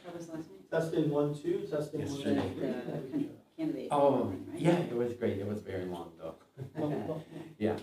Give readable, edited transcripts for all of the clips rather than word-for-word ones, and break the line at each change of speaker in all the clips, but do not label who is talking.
What was the last meeting?
Testing 1, 2, testing 1, 2, 3.
The candidate.
Oh,
thing, right?
yeah, it was great. It was very long though. Yeah.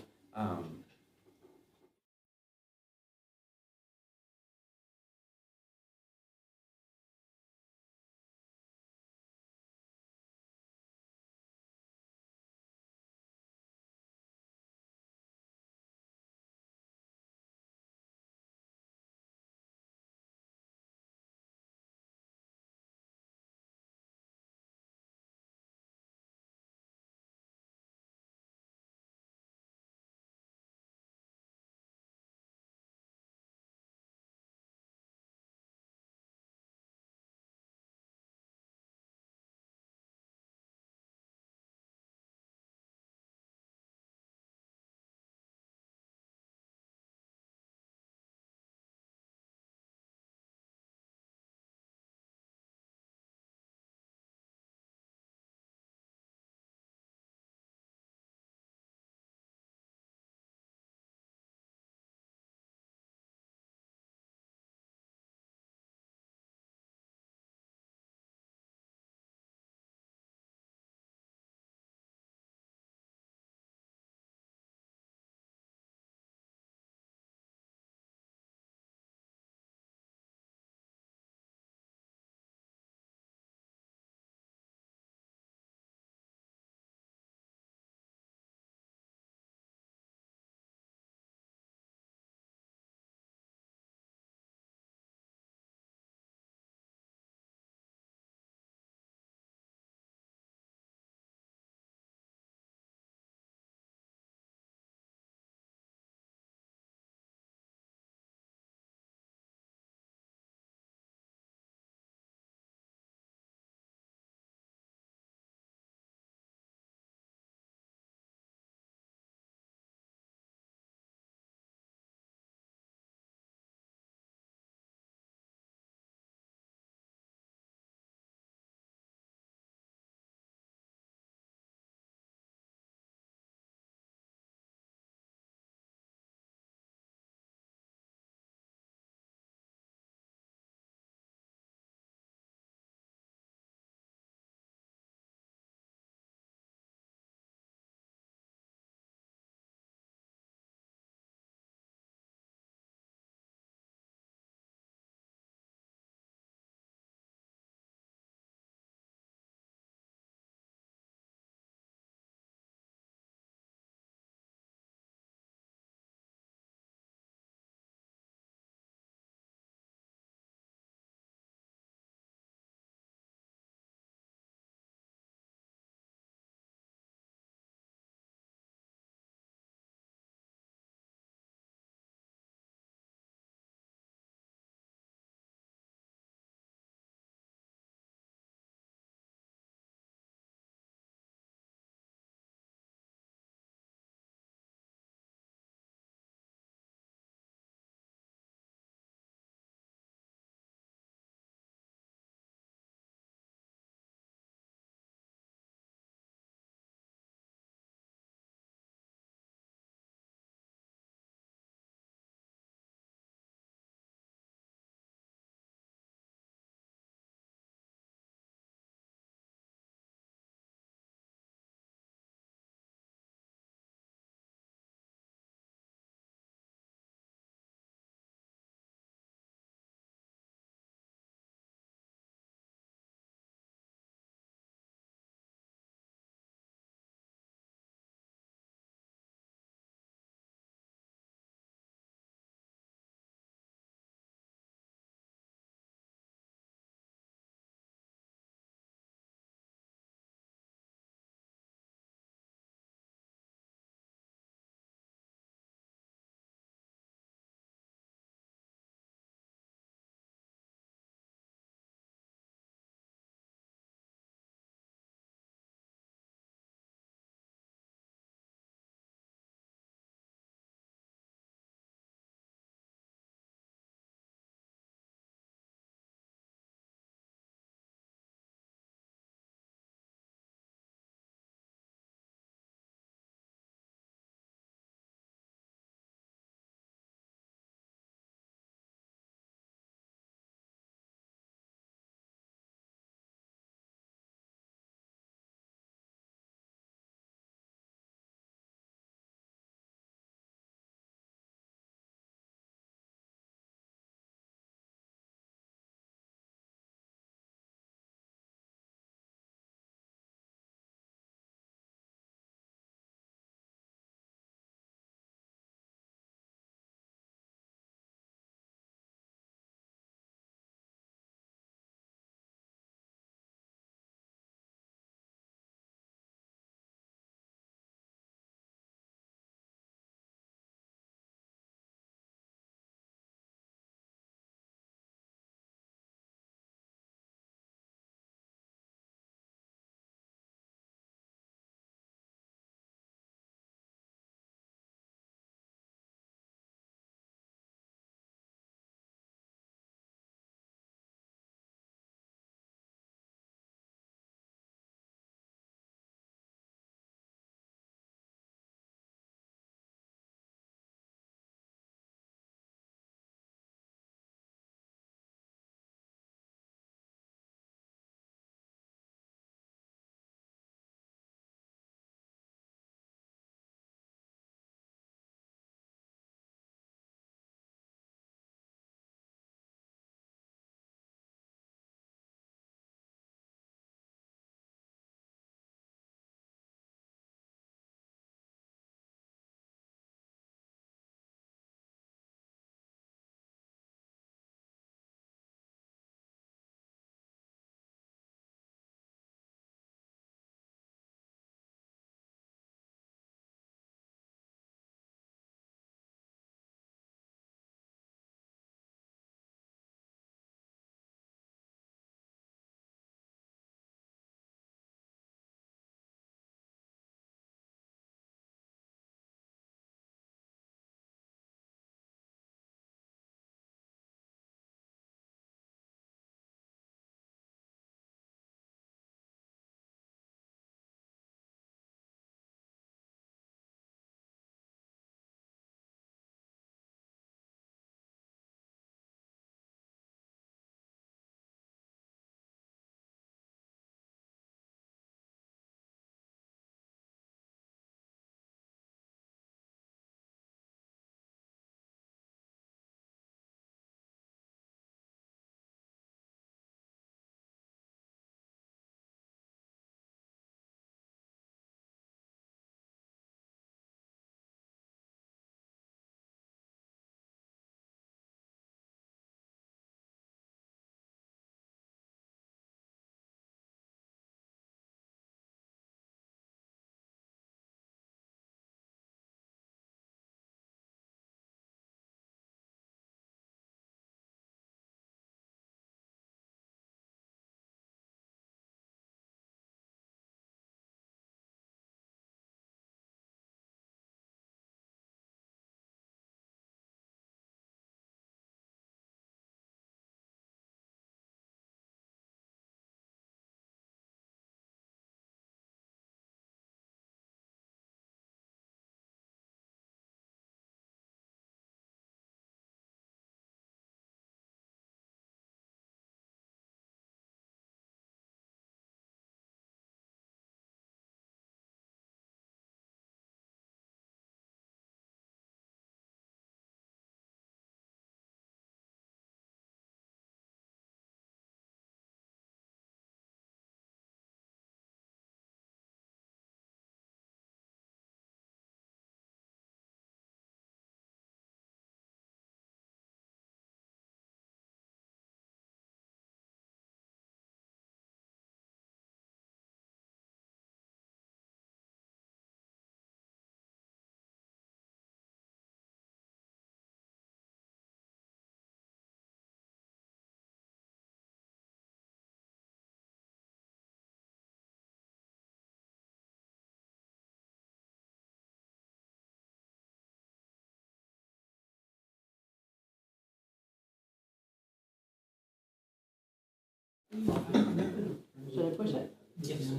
Should I push it?
Yes.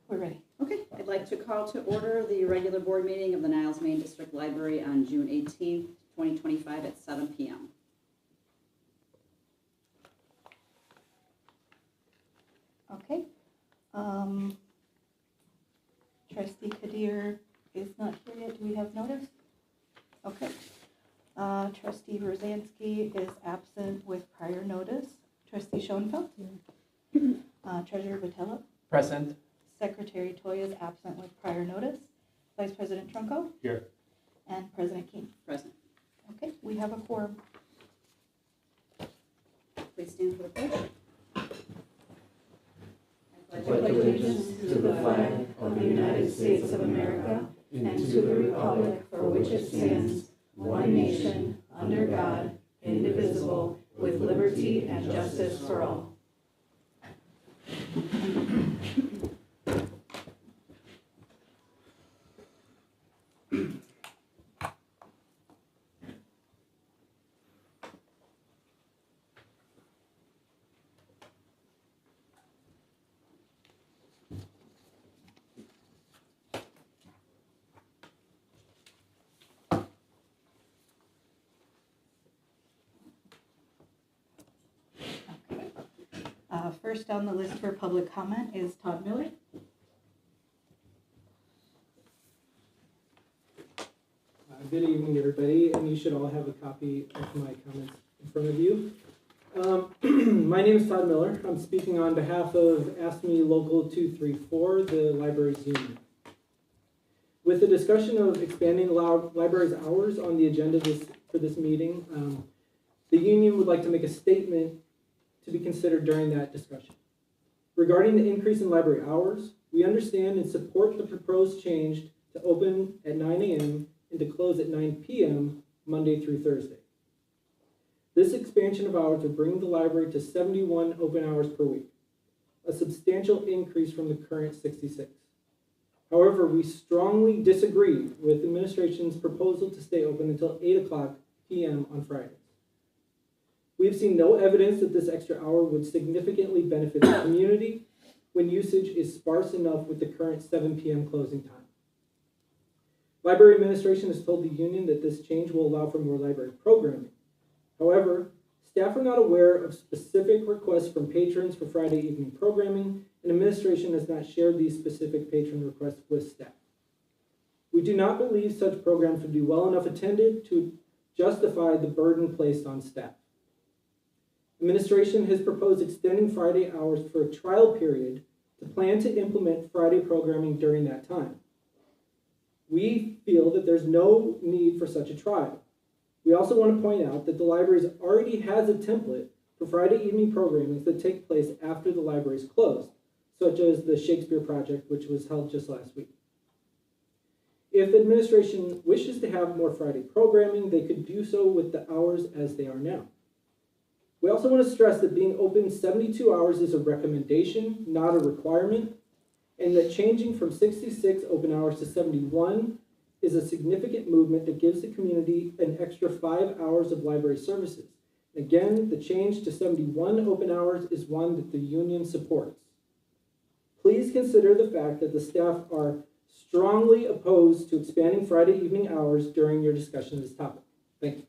We're ready. Okay, I'd like to call to order the regular board meeting of the Niles Main District Library on June 18th, 2025 at 7 p.m.
Okay. Trustee Kadir is not here yet. Do we have notice? Okay. Trustee Rosansky is absent with prior notice. Trustee Schoenfeld? Treasurer Vitella?
Present.
Secretary Toy is absent with prior notice. Vice President Trunco?
Here.
And President King.
Present.
Okay, we have a quorum.
Please stand for the pledge.
I pledge allegiance to the flag of the United States of America and to the republic for which it stands, one nation, under God, indivisible, with liberty and justice for all.
First on the list for public comment is Todd Miller.
Good evening, everybody, and you should all have a copy of my comments in front of you. My name is Todd Miller. I'm speaking on behalf of ASME Local 234, the library's union. With the discussion of expanding the library's hours on the agenda for this meeting, the union would like to make a statement to be considered during that discussion. Regarding the increase in library hours, we understand and support the proposed change to open at 9 a.m. and to close at 9 p.m. Monday through Thursday. This expansion of hours would bring the library to 71 open hours per week, a substantial increase from the current 66. However, we strongly disagree with the administration's proposal to stay open until 8 o'clock p.m. on Fridays. We have seen no evidence that this extra hour would significantly benefit the community when usage is sparse enough with the current 7 p.m. closing time. Library administration has told the union that this change will allow for more library programming. However, staff are not aware of specific requests from patrons for Friday evening programming, and administration has not shared these specific patron requests with staff. We do not believe such programs would be well enough attended to justify the burden placed on staff. Administration has proposed extending Friday hours for a trial period to plan to implement Friday programming during that time. We feel that there's no need for such a trial. We also want to point out that the library already has a template for Friday evening programming that take place after the library is closed, such as the Shakespeare Project, which was held just last week. If the administration wishes to have more Friday programming, they could do so with the hours as they are now. We also want to stress that being open 72 hours is a recommendation, not a requirement, and that changing from 66 open hours to 71 is a significant movement that gives the community an extra 5 hours of library services. Again, the change to 71 open hours is one that the union supports. Please consider the fact that the staff are strongly opposed to expanding Friday evening hours during your discussion of this topic. Thank you.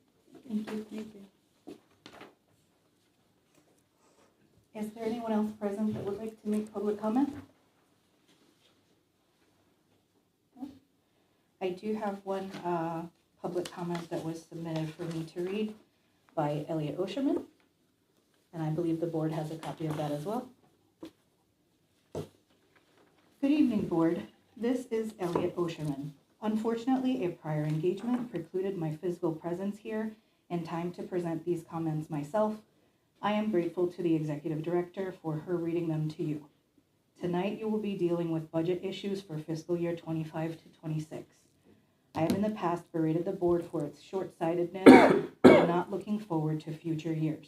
Thank you. Thank you. Is there anyone else present that would like to make public comment? No? I do have one public comment that was submitted for me to read by Elliot Osherman, and I believe the board has a copy of that as well. Good evening, board. This is Elliot Osherman. Unfortunately, a prior engagement precluded my physical presence here in time to present these comments myself. I am grateful to the executive director for her reading them to you. Tonight, you will be dealing with budget issues for fiscal year 25 to 26. I have in the past berated the board for its short-sightedness and not looking forward to future years,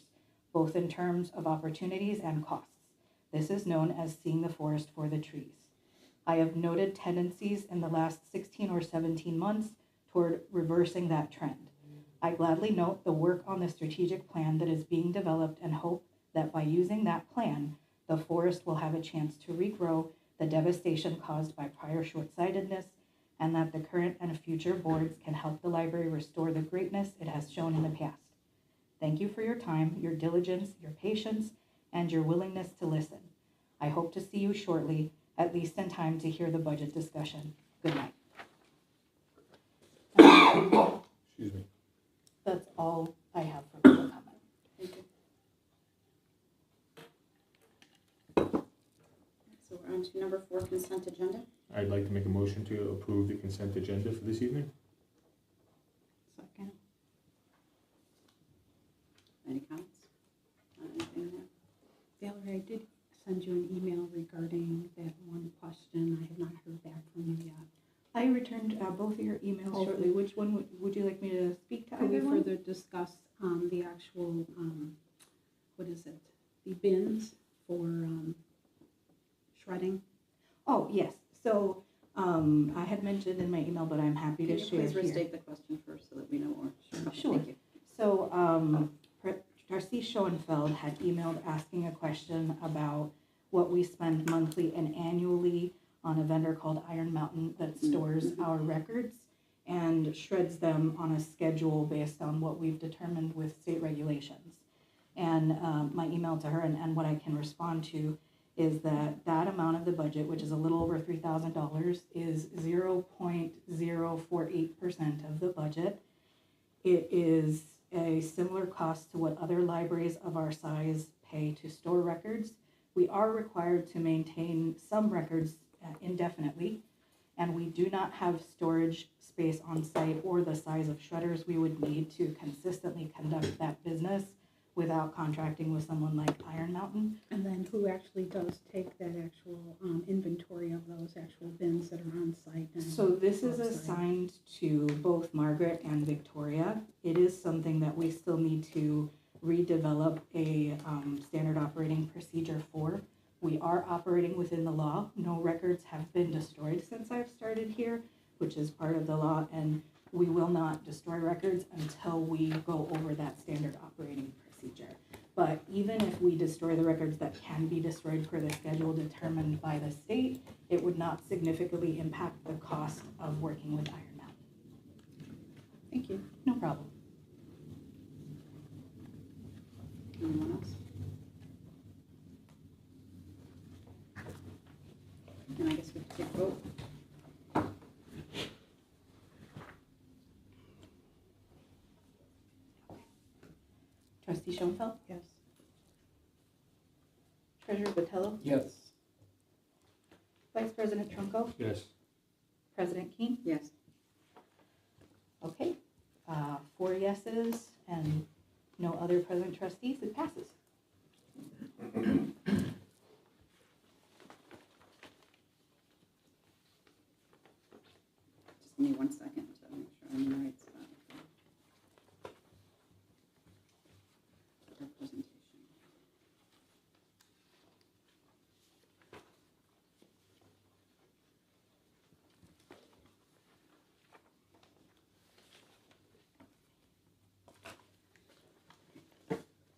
both in terms of opportunities and costs. This is known as seeing the forest for the trees. I have noted tendencies in the last 16 or 17 months toward reversing that trend. I gladly note the work on the strategic plan that is being developed and hope that by using that plan, the forest will have a chance to regrow the devastation caused by prior short-sightedness, and that the current and future boards can help the library restore the greatness it has shown in the past. Thank you for your time, your diligence, your patience, and your willingness to listen. I hope to see you shortly, at least in time to hear the budget discussion. Good night.
Excuse me.
That's all I have for public comment.
Thank you. So we're on to number 4, consent agenda.
I'd like to make a motion to approve the consent agenda for this evening.
Second. Any comments? Anything there?
Valerie, I did send you an email regarding that one question. I have not heard back from you yet.
I returned both of your emails
Okay.
shortly. Which one would you like me to speak to?
Could we
either one?
further discuss the actual, what is it? The bins for shredding?
Oh, yes. So I had mentioned in my email, but I'm happy to
Can you
share
please
here.
restate the question first so that we know more?
Sure.
Thank you.
So Trustee Schoenfeld had emailed asking a question about what we spend monthly and annually on a vendor called Iron Mountain that stores our records and shreds them on a schedule based on what we've determined with state regulations. And my email to her and what I can respond to is that amount of the budget, which is a little over $3,000, is 0.048% of the budget. It is a similar cost to what other libraries of our size pay to store records. We are required to maintain some records indefinitely, and we do not have storage space on site or the size of shredders we would need to consistently conduct that business without contracting with someone like Iron Mountain.
And then who actually does take that actual inventory of those actual bins that are on site? And
So this is
off-site?
assigned to both Margaret and Victoria. It is something that we still need to redevelop a standard operating procedure for. We are operating within the law. No records have been destroyed since I've started here, which is part of the law, and we will not destroy records until we go over that standard operating procedure. But even if we destroy the records that can be destroyed per the schedule determined by the state, it would not significantly impact the cost of working with Iron Mountain.
Thank you.
No problem.
Anyone else? And I guess we can take a vote.
Trustee Schoenfeld?
Yes.
Treasurer Botello?
Yes.
Vice President Trunko?
Yes.
President Keene?
Yes.
Okay, 4 yeses and no other present trustees, it passes.
Just give me 1 second to make sure I'm in the right spot. Representation.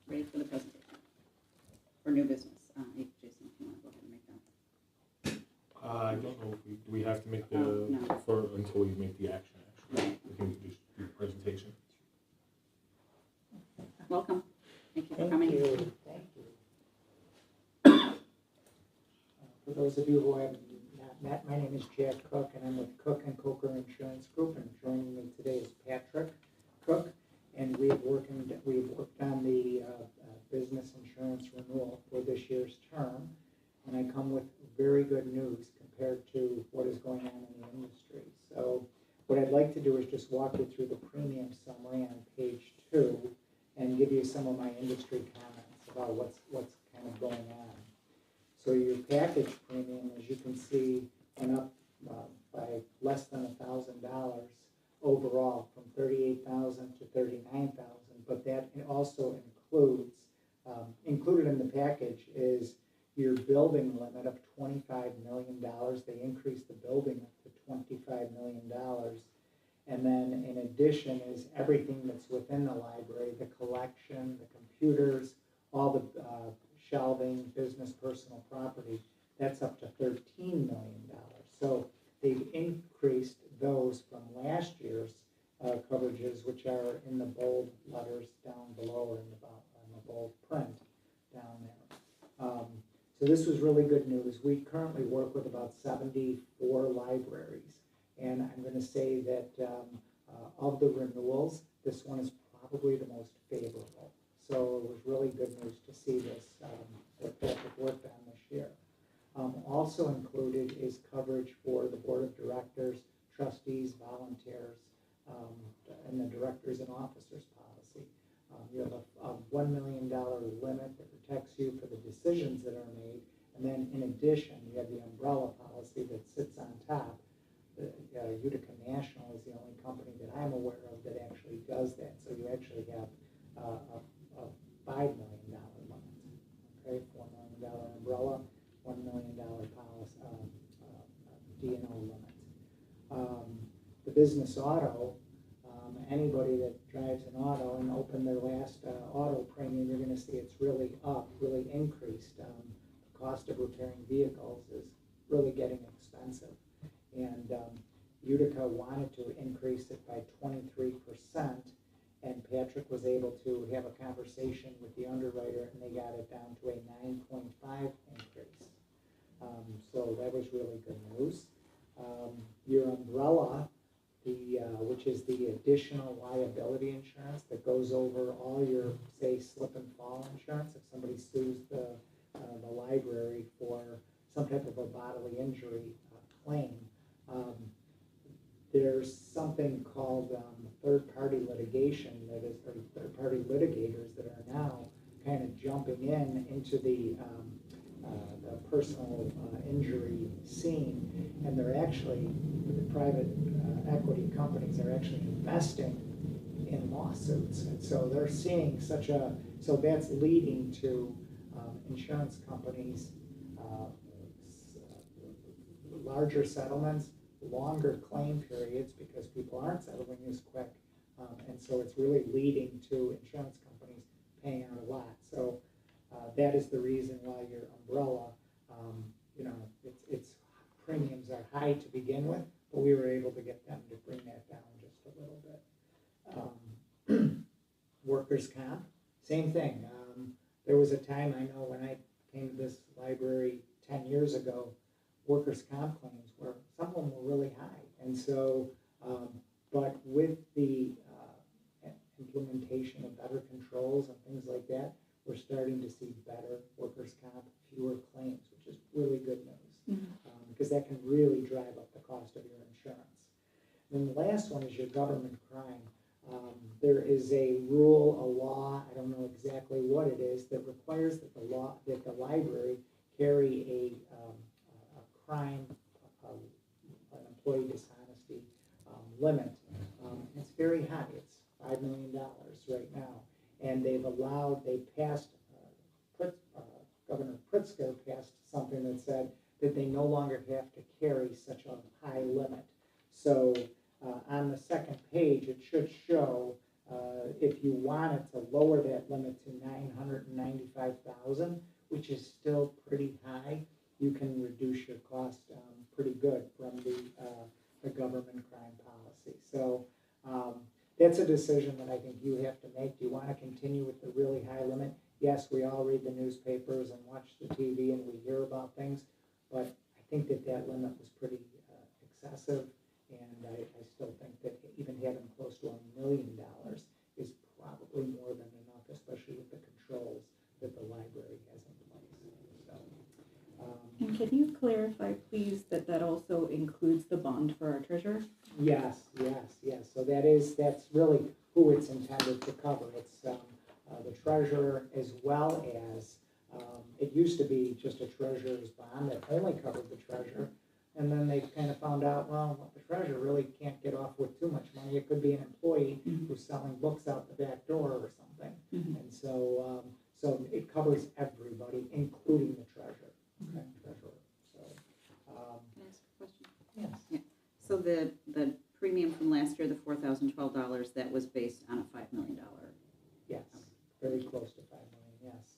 Ready for the presentation. For new business. Jason, if you want to go ahead and make that.
I don't know if do we have to make the,
No.
until we make the action, actually.
Right.
We can just do the presentation.
Welcome. Thank you for coming.
Thank you. For those of you who I have not met, my name is Jack Cook, and I'm with Cook and Coker Insurance Group, and joining me today is Patrick Cook, and we've worked on the business insurance renewal for this year's term, and I come with very good news compared to what is going on in the industry. So what I'd like to do is just walk you through the premium summary on page 2 and give you some of my industry comments about what's kind of going on. So your package premium, as you can see, went up by less than $1,000 overall, from $38,000 to $39,000. But that also includes, included in the package is your building limit of $25 million. They increased the building up to $25 million. And then in addition, addition is everything that's within the library, the collection, the computers, all the shelving, business, personal property, that's up to $13 million. So they've increased those from last year's coverages, which are in the bold letters down below or in the bold print down there. So this was really good news. We currently work with about 74 libraries, and I'm going to say that of the renewals, this one is probably the most favorable. So it was really good news to see this, that Patrick worked on this year. Also included is coverage for the board of directors, trustees, volunteers, and the directors and officers policy. You have a $1 million limit that protects you for the decisions that are made, and then in addition, you have the umbrella policy that sits on top. Utica National is the only company that I'm aware of that actually does that. So you actually have a $5 million limit. Okay, $4 million umbrella, $1 million policy, D&O limit. The business auto, anybody that drives an auto and opened their last auto premium, you're going to see it's really up, really increased. The cost of repairing vehicles is really getting expensive. And Utica wanted to increase it by 23%, and Patrick was able to have a conversation with the underwriter, and they got it down to a 9.5 increase. So that was really good news. Your umbrella, which is the additional liability insurance that goes over all your, say, slip and fall insurance. If somebody sues the library for some type of a bodily injury claim, there's something called third-party litigation that is, or third-party litigators that are now kind of jumping into the personal injury scene, and they're actually, the private equity companies are actually investing in lawsuits, and so they're seeing so that's leading to insurance companies larger settlements, longer claim periods because people aren't settling as quick, and so it's really leading to insurance companies paying out a lot. So that is the reason why your umbrella, its premiums are high to begin with, but we were able to get them to bring that down just a little bit. Workers' comp, same thing. There was a time, I know when I came to this library 10 years ago, workers' comp claims were, some of them were really high. And so, but with the implementation of better controls and things like that, we're starting to see better workers' comp, fewer claims, which is really good news, because that can really drive up the cost of your insurance. And the last one is your government crime. There is a rule, a law, I don't know exactly what it is, that requires that the library carry a crime, an employee dishonesty limit. It's very high. It's $5 million right now. And they passed, Governor Pritzker passed something that said that they no longer have to carry such a high limit. So on the second page, it should show if you wanted to lower that limit to $995,000, which is still pretty high, you can reduce your cost pretty good from the government crime policy. So that's a decision that I think you have to make. Do you want to continue with the really high limit? Yes, we all read the newspapers and watch the TV and we hear about things, but I think that limit was pretty excessive, and I still think that even having close to $1 million is probably more than enough, especially with the controls that the library has in place. So,
And can you clarify, please, that also includes the bond for our treasurer?
Yes. So that's really who it's intended to cover. It's the treasurer, as well as it used to be just a treasurer's bond that only covered the treasurer, and then they kind of found out, well, the treasurer really can't get off with too much money. It could be an employee who's selling books out the back door or something, and so it covers everybody, including the treasurer. Okay, treasurer. So,
Can I ask a question?
yes.
Yeah. So the premium from last year, the $4,012, that was based on a $5 million.
Yes, very close to 5 million, yes.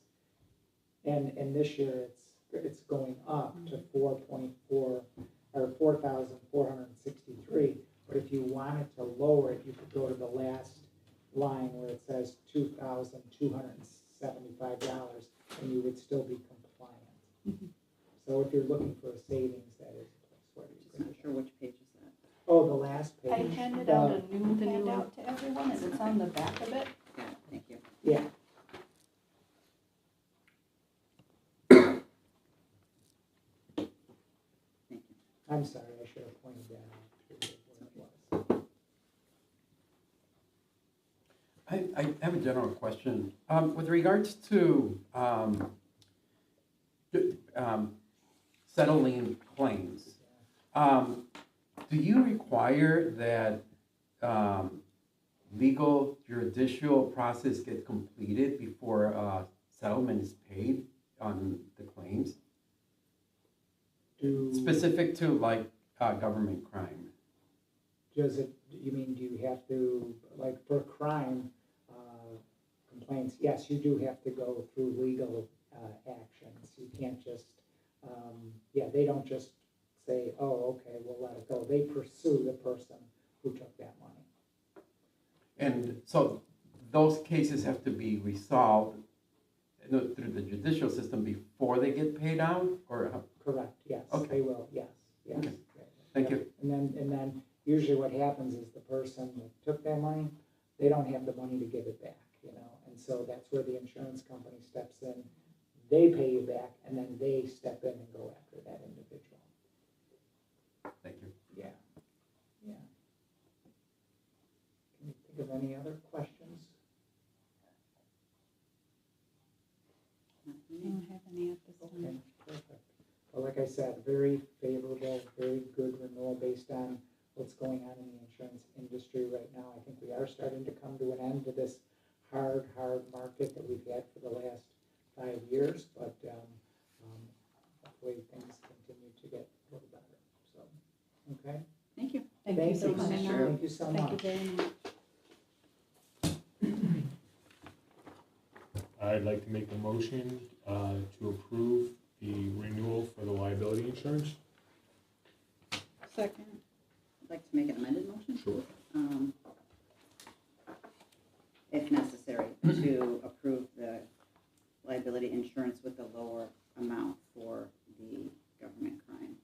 And this year, it's going up to 4.4, or 4,463. But if you wanted to lower it, you could go to the last line where it says $2,275, and you would still be compliant. So if you're looking for a savings, that is a place where you
Just not
could.
sure which page is that.
Oh, the last page.
I handed out a new handout to everyone, and it's on the back of it.
Got it, thank you.
Yeah.
Thank you.
I'm sorry, I should have pointed that out to you when it was.
I have a general question. With regards to settling claims, do you require that legal judicial process get completed before settlement is paid on the claims? Specific to like government crime?
Does it, you mean, do you have to, like, for crime complaints, yes, you do have to go through legal actions. You can't just, they don't just say, oh, okay, we'll let it go. They pursue the person who took that money.
And so those cases have to be resolved through the judicial system before they get paid out, or how?
Correct, yes,
Okay.
they will, yes, yes.
Okay. Thank you.
And then usually what happens is the person that took that money, they don't have the money to give it back, and so that's where the insurance company steps in. They pay you back, and then they step in and go after that individual.
Thank you.
Yeah, yeah. Can you think of any other questions?
Not for
I
me.
don't have any at this
Okay,
time.
perfect. Well, like I said, very favorable, very good renewal based on what's going on in the insurance industry right now. I think we are starting to come to an end to this hard market that we've had for the last 5 years, but hopefully things continue to get a little better, so, okay?
Thank you.
Thank you for
so
coming
much.
out.
Thank you so
Thank you
much.
very much.
I'd like to make a motion to approve the renewal for the liability insurance.
Second.
I'd like to make an amended motion.
Sure.
If necessary, to approve the liability insurance with the lower amount for the government crime.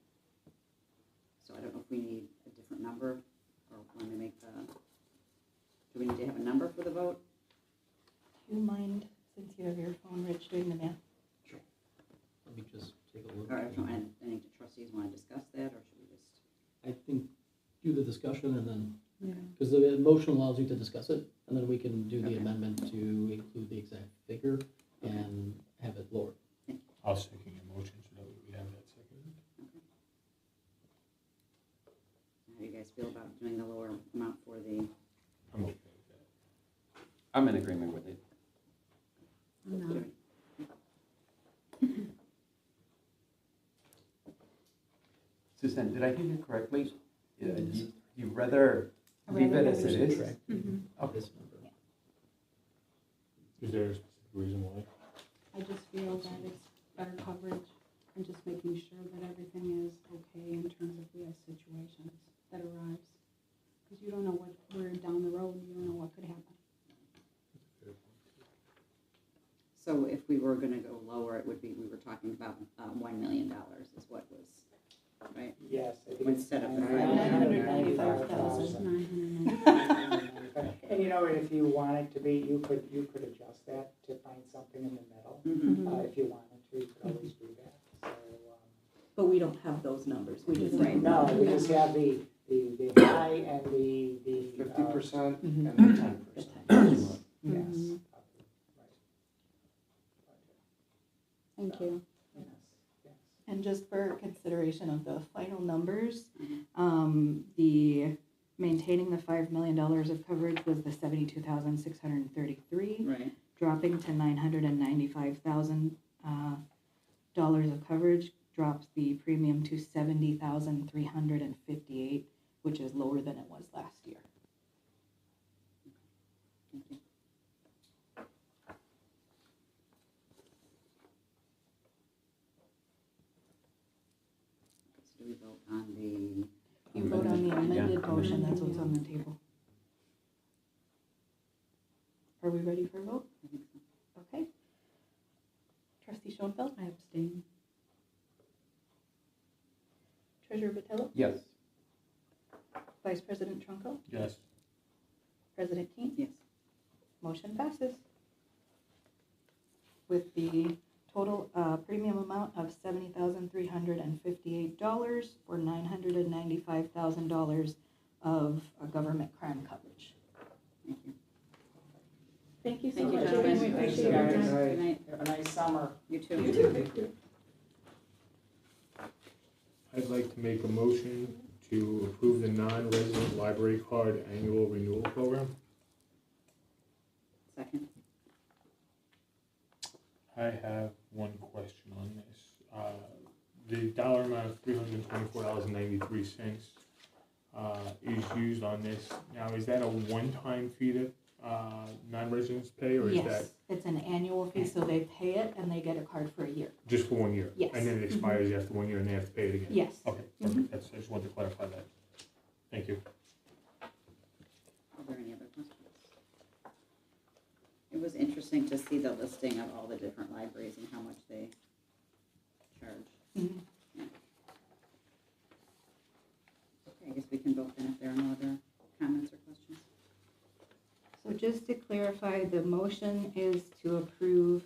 So I don't know if we need a different number, or when we make the, do we need to have a number for the vote?
Do you mind, since you have your phone, Rich, doing the math?
Let me just take a look.
Or if any trustees want to discuss that, or should we just?
I think do the discussion and then,
Yeah.
because the motion allows you to discuss it, and then we can do the
Okay.
amendment to include the exact figure and have it lowered.
I'll second your motion so that we have that second.
How do you guys feel about doing the lower amount for the?
I'm okay with that.
I'm in agreement with it.
No.
Susan, did I hear you correctly? You'd rather leave it as it is?
Mhm.
Okay.
This number.
Is there a specific reason why?
I just feel that it's better coverage and just making sure that everything is okay in terms of we have situations that arise. Because you don't know what, we're down the road, you don't know what could happen.
So if we were gonna go lower, it would be, we were talking about $1 million is what was, right?
Yes, I think it's
Instead of the
$995,000.
And if you wanted to be, you could adjust that to find something in the middle.
Mhm.
If you wanted to, you could always do that. So,
But we don't have those numbers, we just.
Right.
no, we just have the high and the.
50%
Mhm.
and then 10%.
Yes.
Mhm. Thank you.
Yes, yes.
And just for consideration of the final numbers,
Mhm.
the maintaining the $5 million of coverage was the $72,633,
Right,
dropping to $995,000 dollars of coverage drops the premium to $70,358, which is lower than it was last year.
Thank you. So do we vote on the?
You vote on the amended
Yeah.
motion, that's what's on the table. Are we ready for a vote?
I think so.
Okay. Trustee Schoenfeld?
I abstain.
Treasurer Vitello?
Yes.
Vice President Trunko?
Yes.
President Keane?
Yes.
Motion passes. With the total premium amount of $70,358 for $995,000 of government crime coverage.
Thank you.
Thank you so
Thank you,
much.
gentlemen.
We
Thanks,
appreciate your
guys.
time.
Good night.
Have a nice summer.
You too.
I'd like to make a motion to approve the non-resident library card annual renewal program.
Second.
I have one question on this. The dollar amount of $324.93 is used on this. Now, is that a one-time fee that non-residents pay, or is that
Yes, it's an annual fee, so they pay it and they get a card for a year.
just for 1 year?
Yes.
And then it expires after 1 year and they have to pay it again?
Yes.
Okay, perfect. That's, I just wanted to clarify that. Thank you.
Are there any other questions? It was interesting to see the listing of all the different libraries and how much they charge.
Mhm.
Okay, I guess we can vote then if there are no other comments or questions.
So just to clarify, the motion is to approve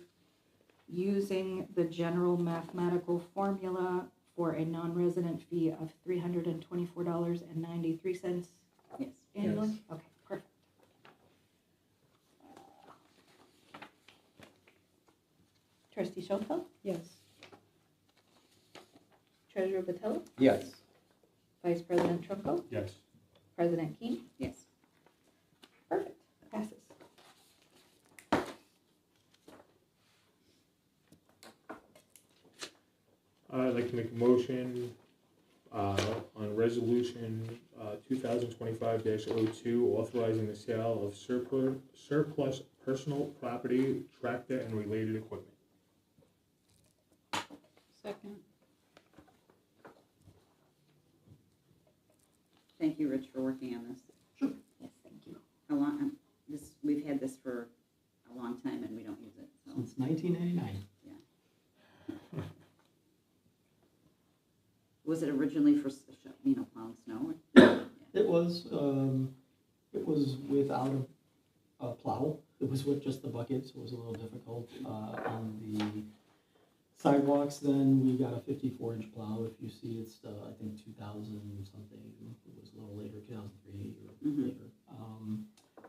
using the general mathematical formula for a non-resident fee of $324.93
Yes.
annually?
Yes.
Okay, perfect. Trustee Schoenfeld?
Yes.
Treasurer Vitello?
Yes.
Vice President Trunko?
Yes.
President Keane?
Yes.
Perfect, passes.
I'd like to make a motion on resolution 2025-02, authorizing the sale of surplus personal property, tractor, and related equipment.
Second.
Thank you, Rich, for working on this.
Yes, thank you.
How long, we've had this for a long time and we don't use it, so.
Since 1999.
Was it originally for, plowing snow?
It was without a plow. It was with just the bucket, so it was a little difficult. On the sidewalks, then we got a 54-inch plow. If you see, it's I think 2000 something. It was a little later, 2003 or later.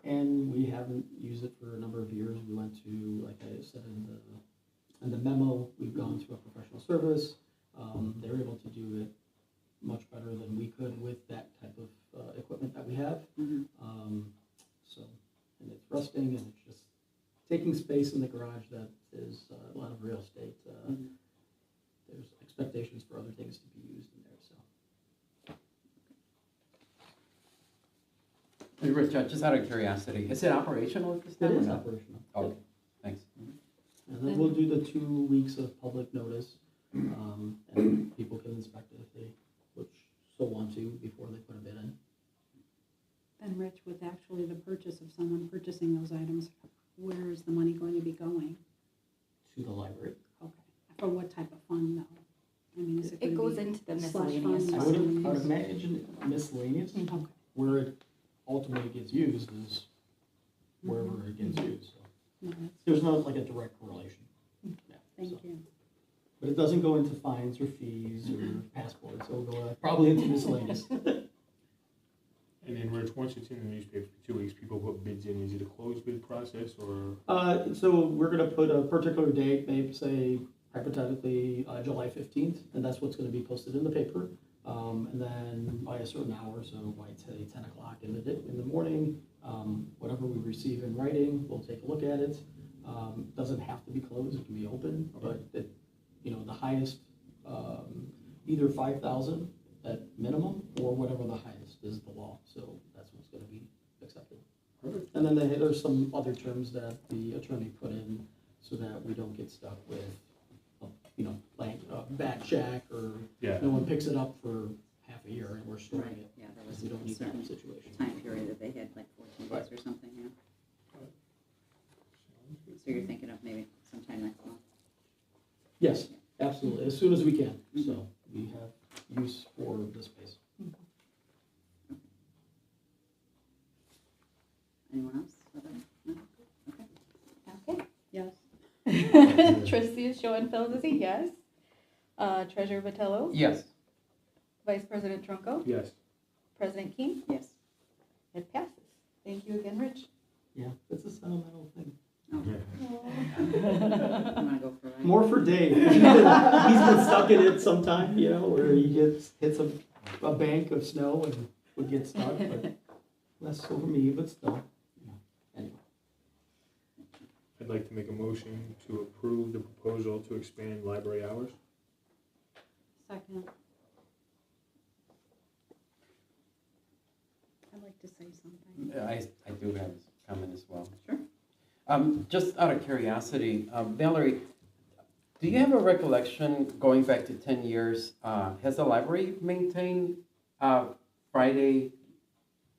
And we haven't used it for a number of years. We went to, like I said in the memo, we've gone to a professional service. They're able to do it much better than we could with that type of equipment that we have. So, and it's rusting and it's just taking space in the garage that is a lot of real estate. There's expectations for other things to be used in there, so.
Hey, Rich, just out of curiosity, is it operational at this time?
It
or
is
not?
operational.
Okay, thanks.
And then we'll do the 2 weeks of public notice, and people can inspect it if they so want to before they put a bid in.
And Rich, with actually the purchase of someone purchasing those items, where is the money going to be going?
To the library.
Okay. For what type of fund though? I mean, is it going
It
to
goes
be
into the
slush
miscellaneous
fund?
I
fund.
would imagine miscellaneous.
Okay.
Where it ultimately gets used is wherever it gets used. So
No, that's-
there's not like a direct correlation. Yeah,
Thank
so.
you.
But it doesn't go into fines or fees or passports. It'll go probably into miscellaneous.
And then, Rich, once it's in the newspaper for 2 weeks, people put bids in. Is it a closed bid process, or?
So we're gonna put a particular date, maybe say hypothetically July 15th, and that's what's gonna be posted in the paper. And then by a certain hour, so I'd say 10 o'clock in the morning, whatever we receive in writing, we'll take a look at it. Doesn't have to be closed, it can be open, but the highest, either 5,000 at minimum, or whatever the highest is the law, so that's what's gonna be accepted.
Perfect.
And then there's some other terms that the attorney put in, so that we don't get stuck with, like a back check, or
Yeah.
no one picks it up for half a year and we're storing it.
Yeah, there was
Because we don't need that
certain
situation.
time period that they had, like 14 days or something, yeah. So you're thinking of maybe sometime next month?
Yes, absolutely, as soon as we can, so we have use for the space.
Anyone else? Other? No? Okay.
Okay.
Yes.
Trustee Schoenfeld is a yes. Treasurer Vitello,
Yes.
Vice President Trunko,
Yes.
President King,
Yes.
it passes. Thank you again, Rich.
Yeah, it's a sentimental thing.
Oh,
Yeah.
you wanna go for a ride?
More for Dave. He's been stuck in it sometime, where he hits a bank of snow and would get stuck, but less so for me, but still. Anyway,
I'd like to make a motion to approve the proposal to expand library hours.
Second. I'd like to say something.
I do have a comment as well.
Sure.
Just out of curiosity, Valerie, do you have a recollection going back to 10 years? Has the library maintained Friday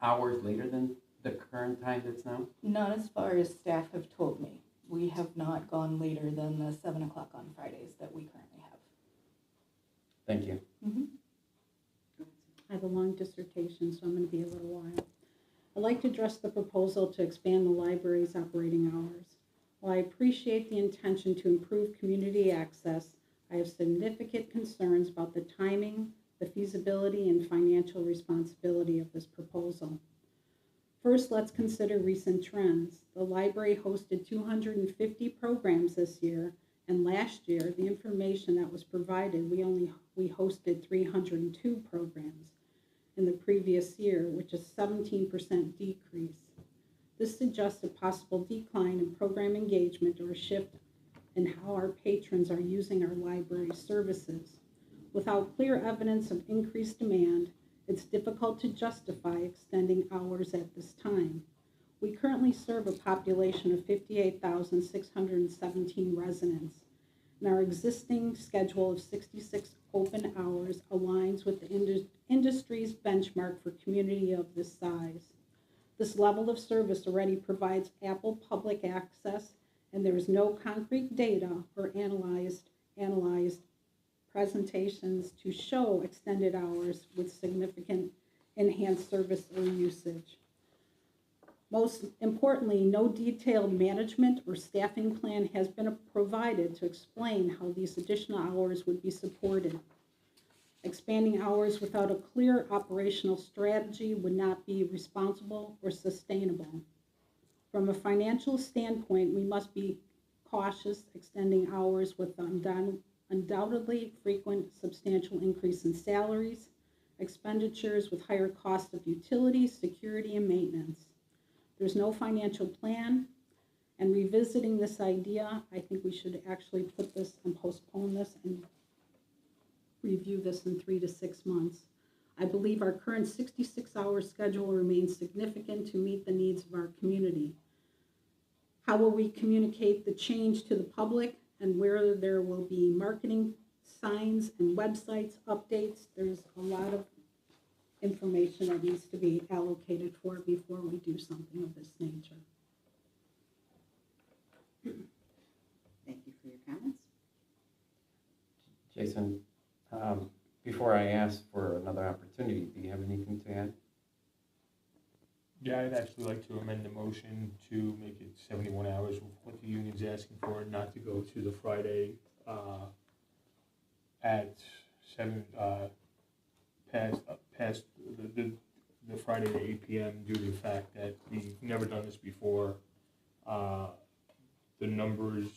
hours later than the current time that's now?
Not as far as staff have told me. We have not gone later than the 7 o'clock on Fridays that we currently have.
Thank you.
I have a long dissertation, so I'm going to be a little while. I'd like to address the proposal to expand the library's operating hours. While I appreciate the intention to improve community access, I have significant concerns about the timing, the feasibility, and financial responsibility of this proposal. First, let's consider recent trends. The library hosted 250 programs this year, and last year, the information that was provided, we hosted 302 programs in the previous year, which is 17% decrease. This suggests a possible decline in program engagement or a shift in how our patrons are using our library services. Without clear evidence of increased demand, it's difficult to justify extending hours at this time. We currently serve a population of 58,617 residents, and our existing schedule of 66 open hours aligns with the industry's benchmark for community of this size. This level of service already provides ample public access, and there is no concrete data or analyzed presentations to show extended hours with significant enhanced service or usage. Most importantly, no detailed management or staffing plan has been provided to explain how these additional hours would be supported. Expanding hours without a clear operational strategy would not be responsible or sustainable. From a financial standpoint, we must be cautious extending hours with undoubtedly frequent substantial increase in salaries, expenditures with higher cost of utilities, security, and maintenance. There's no financial plan, and revisiting this idea, I think we should actually put this and postpone this and review this in 3 to 6 months. I believe our current 66-hour schedule remains significant to meet the needs of our community. How will we communicate the change to the public, and where there will be marketing signs and websites, updates? There's a lot of information that needs to be allocated for it before we do something of this nature.
Thank you for your comments.
Jason, before I ask for another opportunity, do you have anything to add?
Yeah, I'd actually like to amend the motion to make it 71 hours, what the union's asking for, not to go to the Friday at 7, past the Friday at 8 p.m. due to the fact that we've never done this before. The numbers,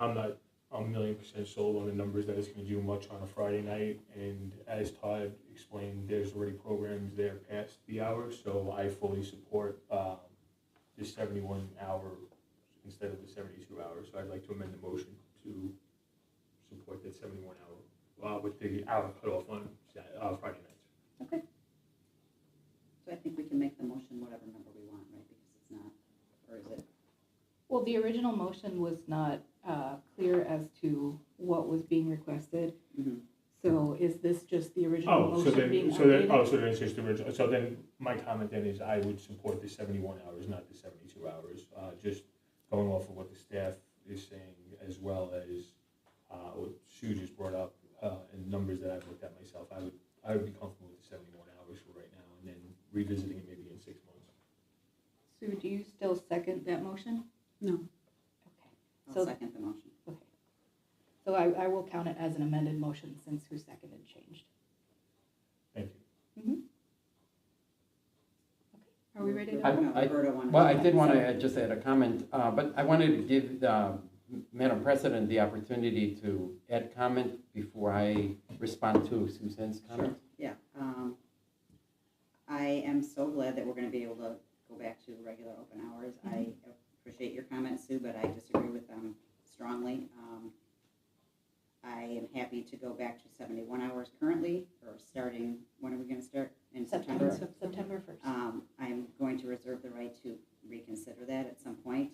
I'm not a 1,000,000% sold on the numbers that it's going to do much on a Friday night, and as Todd explained, there's already programs there past the hours, so I fully support the 71 hour instead of the 72 hours. So I'd like to amend the motion to support that 71 hour with the hour cutoff on Friday nights.
Okay. So I think we can make the motion whatever number we want, right, because it's not, or is it?
Well, the original motion was not clear as to what was being requested.
Mhm.
So is this just the original
Oh, so
motion being
then, so then,
updated?
so then it's just the original, so then my comment then is I would support the 71 hours, not the 72 hours, just going off of what the staff is saying, as well as what Sue just brought up, and numbers that I've looked at myself. I would be comfortable with the 71 hours for right now, and then revisiting it maybe in 6 months.
Sue, do you still second that motion?
No.
Okay.
I'll
So-
second the motion.
Okay. So I will count it as an amended motion since who seconded changed.
Thank you.
Are we ready to
I-
vote?
No, Roberta wanted
Well,
to
I
add
did want
something.
to just add a comment, but I wanted to give Madam President the opportunity to add comment before I respond to Suzanne's comment.
Yeah, I am so glad that we're gonna be able to go back to regular open hours. I appreciate your comments, Sue, but I disagree with them strongly. I am happy to go back to 71 hours currently, or starting, when are we gonna start? In September?
September 1st.
I'm going to reserve the right to reconsider that at some point.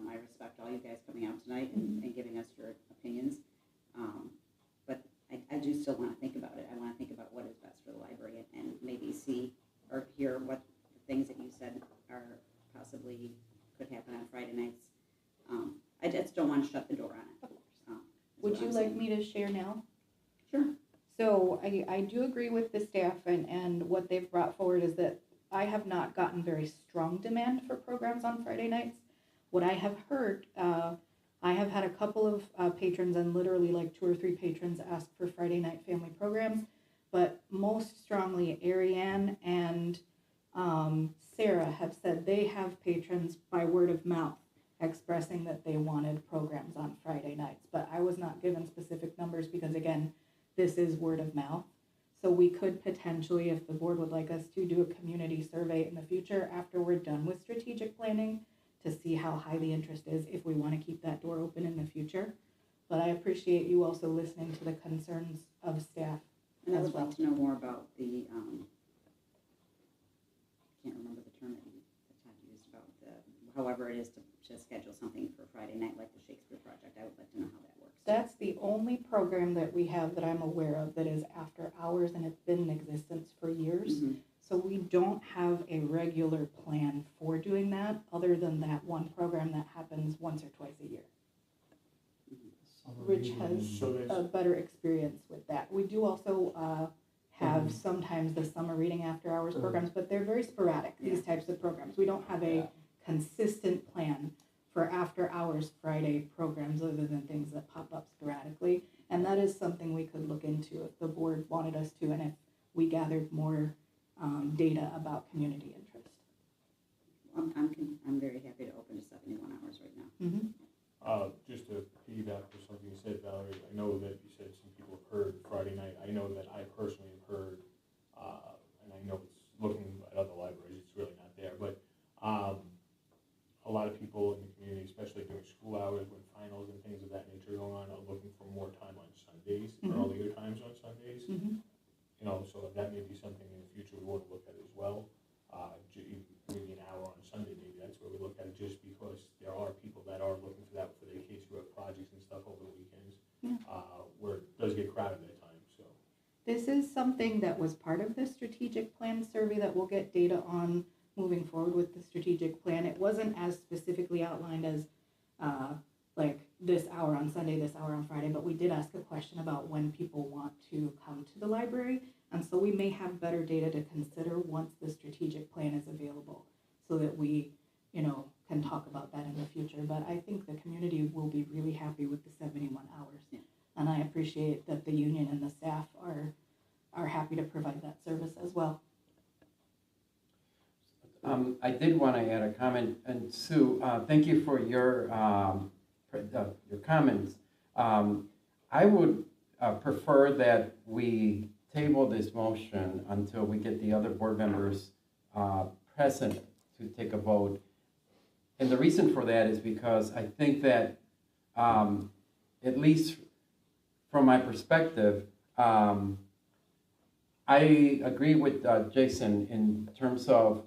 I respect all you guys coming out tonight and giving us your opinions. But I do still want to think about it. I want to think about what is best for the library and maybe see or hear what the things that you said are possibly could happen on Friday nights. I just don't want to shut the door on it.
Of course.
is
Would
what
you
I'm
like
saying.
me to share now?
Sure.
So I do agree with the staff and what they've brought forward is that I have not gotten very strong demand for programs on Friday nights. What I have heard, I have had a couple of patrons and literally like 2 or 3 patrons ask for Friday night family programs, but most strongly Ariane and Sarah have said they have patrons by word of mouth expressing that they wanted programs on Friday nights, but I was not given specific numbers because again, this is word of mouth. So we could potentially, if the board would like us to, do a community survey in the future after we're done with strategic planning to see how high the interest is, if we want to keep that door open in the future. But I appreciate you also listening to the concerns of staff
And I
as
would
well.
like to know more about the, I can't remember the term that Todd used about however it is to schedule something for Friday night, like the Shakespeare Project. I would like to know how that works.
That's the only program that we have that I'm aware of that is after hours, and it's been in existence for years.
Mhm.
So we don't have a regular plan for doing that, other than that one program that happens once or twice a year.
Summer
Rich
reading.
has
So there's,
a better experience with that. We do also have sometimes the summer reading after hours programs, but they're very sporadic, these types of programs. We don't have a consistent plan for after hours Friday programs other than things that pop up sporadically. And that is something we could look into if the board wanted us to and if we gathered more data about community interest.
I'm very happy to open to 71 hours right now.
just to piggyback for something you said, Valerie, I know that you said some people have heard Friday night. I know that I personally have heard, and I know it's looking at other libraries, it's really not there, but a lot of people in the community, especially during school hours when finals and things of that nature are going on, are looking for more time on Sundays, earlier times on Sundays. You know, so that may be something in the future we want to look at as well. Maybe an hour on Sunday, maybe that's where we look at it, just because there are people that are looking for that for their kids who have projects and stuff over the weekends, where it does get crowded at times, so.
This is something that was part of the strategic plan survey that we'll get data on moving forward with the strategic plan. It wasn't as specifically outlined as like this hour on Sunday, this hour on Friday, but we did ask a question about when people want to come to the library. And so we may have better data to consider once the strategic plan is available so that we, can talk about that in the future. But I think the community will be really happy with the 71 hours.
Yeah.
And I appreciate that the union and the staff are happy to provide that service as well.
I did want to add a comment, and Sue, thank you for your comments. I would prefer that we table this motion until we get the other board members present to take a vote. And the reason for that is because I think that, at least from my perspective, I agree with Jason in terms of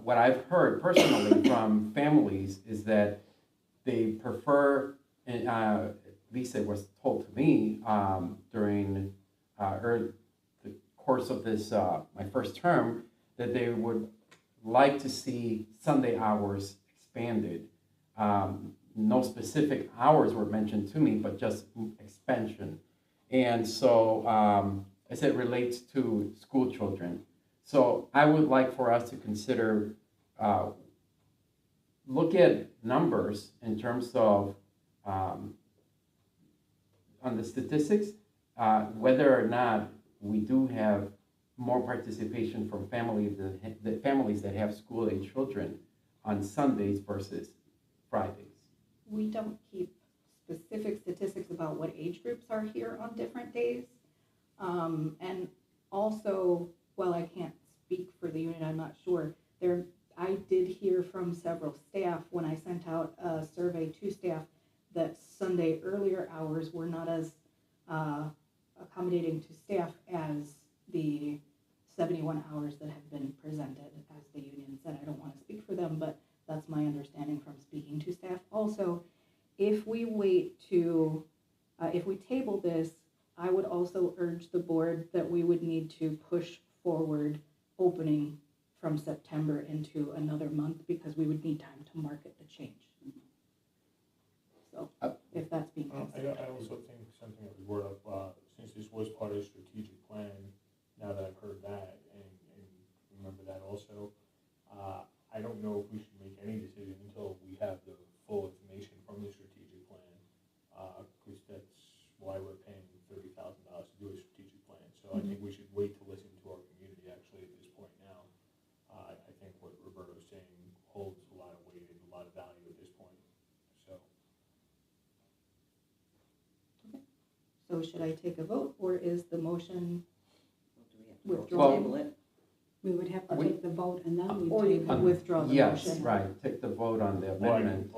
what I've heard personally from families is that they prefer, and at least it was told to me during the course of this my first term, that they would like to see Sunday hours expanded. No specific hours were mentioned to me, but just expansion. And so, as it relates to school children, so I would like for us to consider, look at numbers in terms of, on the statistics, whether or not we do have more participation from the families that have school-age children on Sundays versus Fridays.
We don't keep specific statistics about what age groups are here on different days. And also, while I can't speak for the union, I'm not sure, I did hear from several staff when I sent out a survey to staff that Sunday earlier hours were not as accommodating to staff as the 71 hours that have been presented, as the union said. I don't want to speak for them, but that's my understanding from speaking to staff. Also, if we wait to, if we table this, I would also urge the board that we would need to push forward opening from September into another month, because we would need time to market the change. So, if that's being considered.
I also think something that was brought up, since this was part of the strategic plan, now that I've heard that and remember that also, I don't know if we should make any decision until we have the full information from the strategic plan, because that's why we're paying $30,000 to do a strategic plan. So I think we should wait to listen to our community actually at this point now. I think what Roberto's saying holds a lot of weight and a lot of value at this point. So.
So should I take a vote, or is the motion
Do we have to
withdrawn?
table it?
We would have to
We-
take the vote and then we
Or you
table.
could withdraw the
Yes,
motion.
right, take the vote on the
Well,
amendment.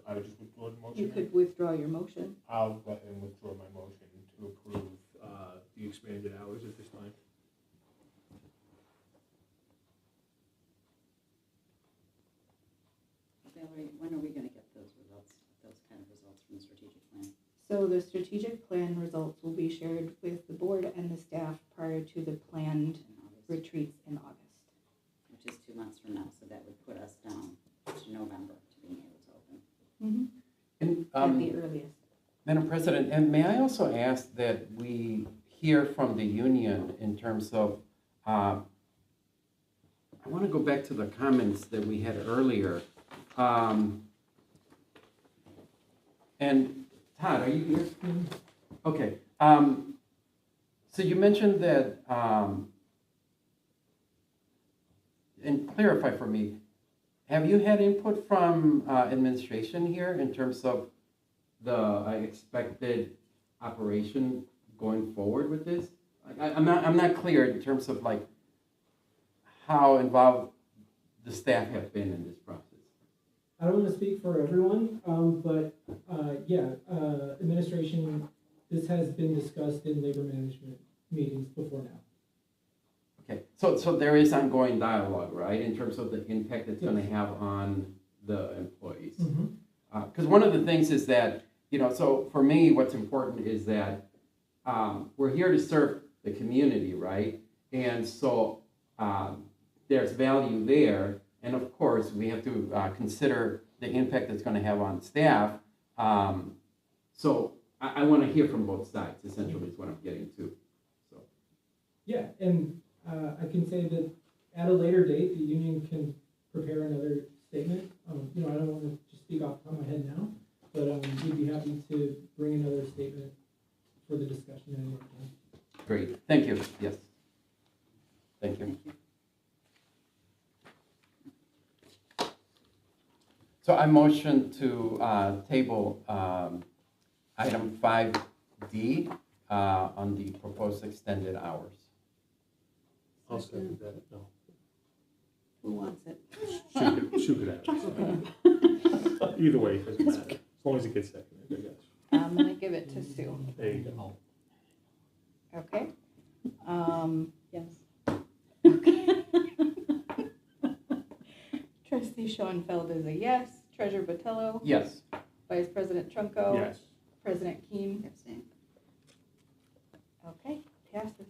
I just withdraw the motion.
You could withdraw your motion.
I'll go ahead and withdraw my motion to approve the expanded hours at this time.
Valerie, when are we gonna get those results, those kind of results from the strategic plan?
So the strategic plan results will be shared with the board and the staff prior to the planned
In August,
retreats in August.
which is 2 months from now, so that would put us down to November to being able to open.
And,
At the earliest.
Madam President, and may I also ask that we hear from the union in terms of, I want to go back to the comments that we had earlier. And Todd, are you here? Okay. So you mentioned that, and clarify for me, have you had input from administration here in terms of the expected operation going forward with this? I'm not clear in terms of like how involved the staff have been in this process.
I don't want to speak for everyone, but administration, this has been discussed in labor management meetings before now.
Okay, so there is ongoing dialogue, right, in terms of the impact it's going to have on the employees? Because one of the things is that, so for me, what's important is that we're here to serve the community, right? And so there's value there. And of course, we have to consider the impact it's going to have on staff. So I want to hear from both sides, essentially, is what I'm getting to. So.
Yeah, and I can say that at a later date, the union can prepare another statement. I don't want to just speak off the top of my head now, but we'd be happy to bring another statement for the discussion at any time.
Great, thank you, yes. Thank you.
Thank you.
So I motion to table item 5D on the proposed extended hours.
I'll second that. No.
Who wants it?
Shoot it out. Either way, it doesn't matter. As long as it gets seconded, I guess.
I'm gonna give it to Sue.
There you go.
Okay.
Yes.
Trustee Schoenfeld is a yes. Treasurer Botello,
Yes.
Vice President Trunko.
Yes.
President Keen.
Abstain.
Okay, passes.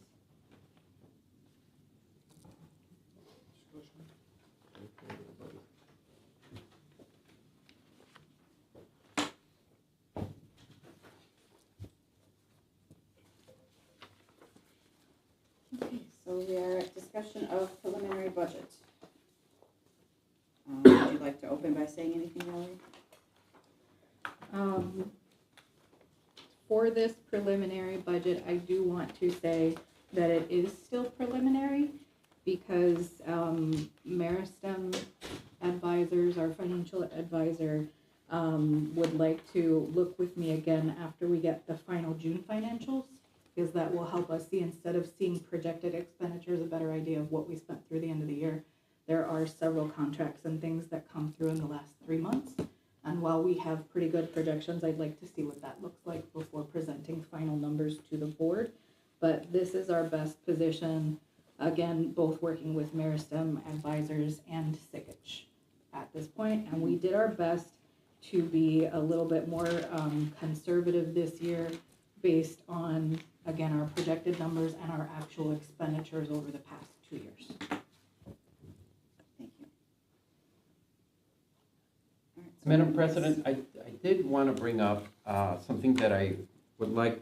Okay, so we are at discussion of preliminary budget. Would you like to open by saying anything, Valerie?
For this preliminary budget, I do want to say that it is still preliminary because Meristem advisors, our financial advisor, would like to look with me again after we get the final June financials, because that will help us see, instead of seeing projected expenditures, a better idea of what we spent through the end of the year. There are several contracts and things that come through in the last 3 months. And while we have pretty good projections, I'd like to see what that looks like before presenting final numbers to the board. But this is our best position, again, both working with Meristem advisors and Sikich at this point. And we did our best to be a little bit more conservative this year based on, again, our projected numbers and our actual expenditures over the past 2 years.
Thank you. All right, so
Madam President, I did want to bring up something that I would like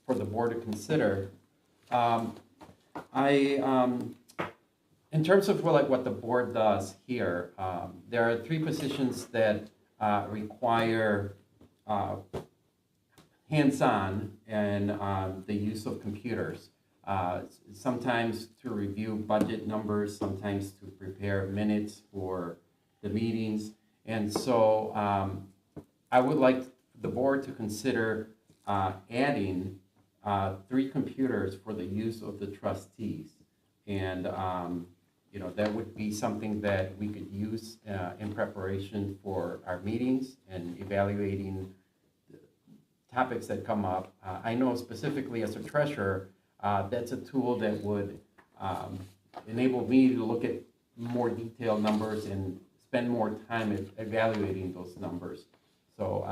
for the board to consider. In terms of what the board does here, there are 3 positions that require hands-on and the use of computers. Sometimes to review budget numbers, sometimes to prepare minutes for the meetings. And so I would like the board to consider adding 3 computers for the use of the trustees. And that would be something that we could use in preparation for our meetings and evaluating topics that come up. I know specifically as a treasurer, that's a tool that would enable me to look at more detailed numbers and spend more time evaluating those numbers. So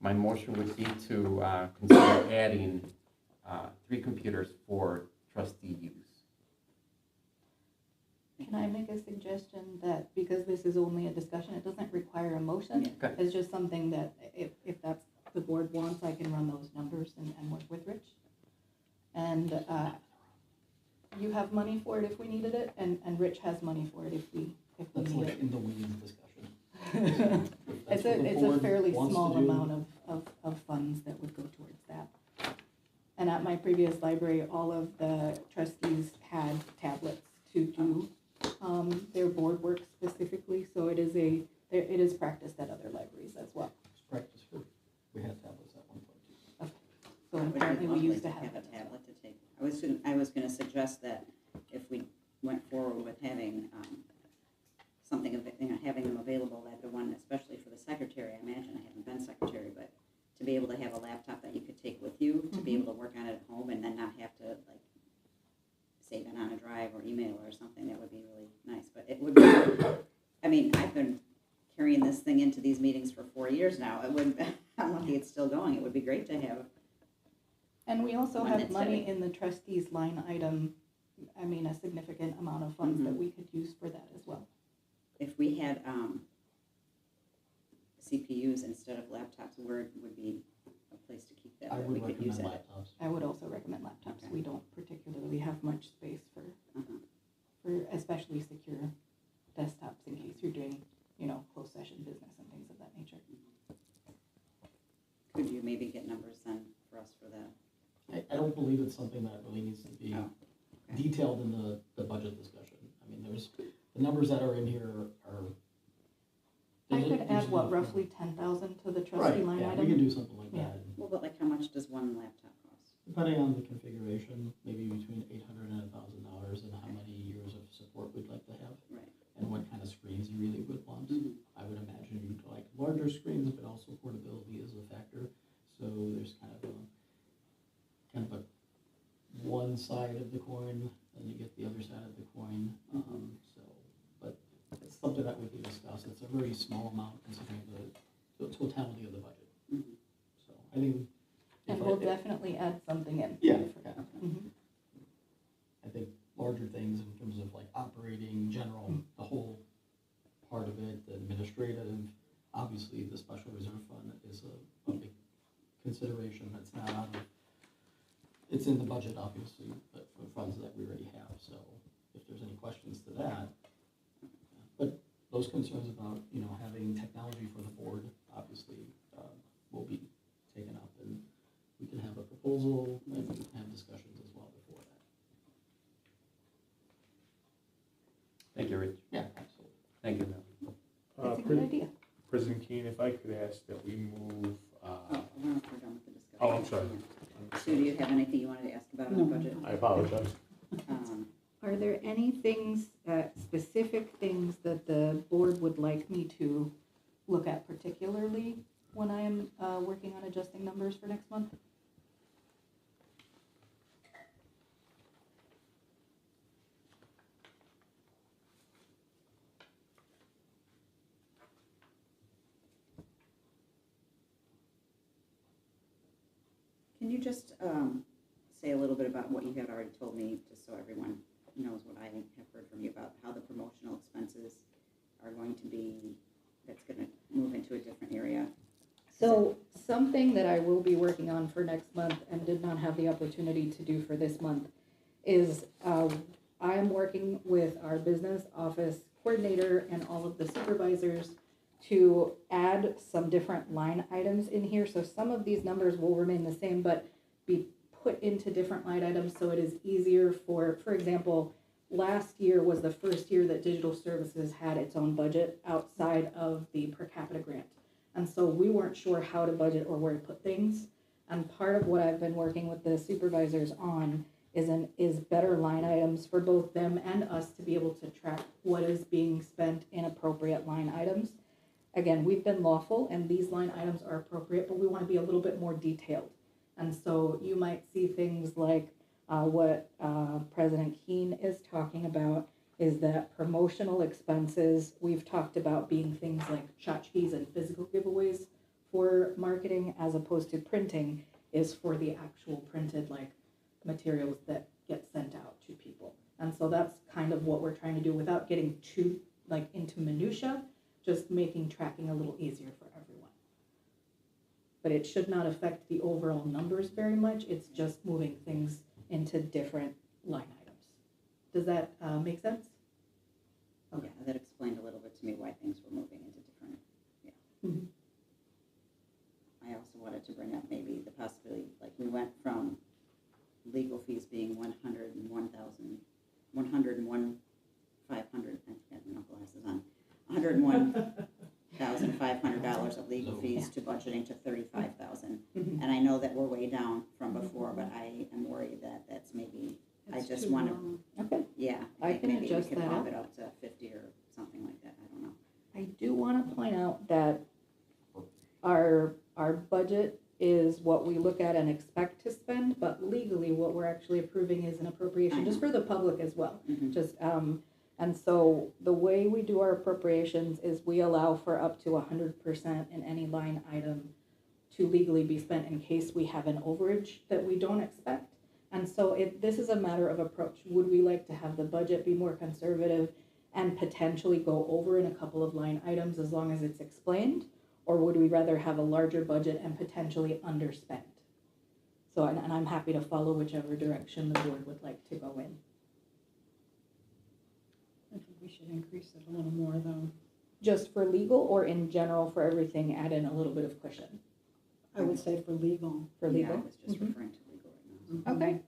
my motion would be to consider adding 3 computers for trustee use.
Can I make a suggestion that, because this is only a discussion, it doesn't require a motion?
Okay.
It's just something that, if that's the board wants, I can run those numbers and work with Rich. And you have money for it if we needed it, and Rich has money for it if we
That's
need
like
it.
in the weeds discussion.
It's a fairly small amount of funds that would go towards that. And at my previous library, all of the trustees had tablets to do their board work specifically, so it is practiced at other libraries as well.
It's practice for, we had tablets at one point too.
So
It would be
apparently we
lovely
used to have
a
it.
tablet to take. I was gonna suggest that if we went forward with having something, having them available, that the one, especially for the secretary, I imagine, I haven't been secretary, but to be able to have a laptop that you could take with you, to be able to work on it at home and then not have to save it on a drive or email or something, that would be really nice. But it would be, I mean, I've been carrying this thing into these meetings for 4 years now. It wouldn't, I'm lucky it's still going. It would be great to have.
And we also
One
have
that's
money
heavy.
in the trustees line item, I mean, a significant amount of funds that we could use for that as well.
If we had CPUs instead of laptops, Word would be a place to keep that,
I
where
would
we could use
recommend
it.
laptops.
I would also recommend laptops.
Okay.
We don't particularly have much space for
Uh-huh.
especially secure desktops in case you're doing, closed session business and things of that nature.
Could you maybe get numbers then for us for that?
I don't believe it's something that really needs to be
Oh, okay.
detailed in the budget discussion. I mean, the numbers that are in here are.
I could
there's
add,
enough-
10,000 to the trustee
Right,
line
yeah,
item?
we can do something like
Yeah.
that.
Well, but how much does one laptop cost?
Depending on the configuration, maybe between $800 and $1,000, and how many years of support we'd like to have,
Right.
and what kind of screens you really would want.
Mhm.
I would imagine you'd like larger screens, but also portability is a factor. So there's kind of one side of the coin, then you get the other side of the coin. So, but it's something that would be discussed. It's a very small amount considering the totality of the budget.
Mhm.
So I think.
And we'll definitely add something in.
Yeah.
Mhm.
I think larger things in terms of like operating, general, the whole part of it, the administrative, obviously the special reserve fund is a big consideration. That's not out of, it's in the budget obviously, but for funds that we already have. So if there's any questions to that, but those concerns about, having technology for the board, obviously, will be taken up, and we can have a proposal and we can have discussions as well before that.
Thank you, Rich.
Yeah, absolutely.
Thank you, Mel.
That's a good idea.
President Keane, if I could ask that we move,
Oh, I don't know if we're done with the discussion.
oh, I'm sorry.
Sue, do you have anything you wanted to ask about on the budget?
I apologize.
Are there any things, specific things that the board would like me to look at particularly when I am working on adjusting numbers for next month?
Can you just say a little bit about what you had already told me, just so everyone knows what I have heard from you about how the promotional expenses are going to be, that's going to move into a different area?
So something that I will be working on for next month and did not have the opportunity to do for this month is I am working with our business office coordinator and all of the supervisors to add some different line items in here. So some of these numbers will remain the same, but be put into different line items so it is easier for example, last year was the first year that digital services had its own budget outside of the per capita grant. And so we weren't sure how to budget or where to put things. And part of what I've been working with the supervisors on is better line items for both them and us to be able to track what is being spent in appropriate line items. Again, we've been lawful and these line items are appropriate, but we want to be a little bit more detailed. And so you might see things like what President Keane is talking about is that promotional expenses, we've talked about being things like tchotchkes and physical giveaways for marketing as opposed to printing is for the actual printed like materials that get sent out to people. And so that's kind of what we're trying to do without getting too like into minutia, just making tracking a little easier for everyone. But it should not affect the overall numbers very much. It's just moving things into different line items. Does that make sense?
Okay, that explained a little bit to me why things were moving into different, yeah.
Mhm.
I also wanted to bring up maybe the possibility, like we went from legal fees being 101,500, I have no glasses on, $101,500 of legal fees to budgeting to 35,000.
Mhm.
And I know that we're way down from before, but I am worried that that's maybe, I
That's
just
too
want to,
low.
Okay.
yeah.
I can
maybe
adjust
we could
that
bump
up.
it up to 50 or something like that, I don't know.
I do want to point out that our budget is what we look at and expect to spend, but legally what we're actually approving is an appropriation, just for the public as well.
Mhm.
Just, and so the way we do our appropriations is we allow for up to 100% in any line item to legally be spent in case we have an overage that we don't expect. And so this is a matter of approach. Would we like to have the budget be more conservative and potentially go over in a couple of line items as long as it's explained? Or would we rather have a larger budget and potentially underspend? So, and I'm happy to follow whichever direction the board would like to go in.
I think we should increase it a little more though.
Just for legal or in general for everything, add in a little bit of cushion
I would say for legal.
for
Yeah,
legal?
I was just
Mhm.
referring to legal right now.
Okay,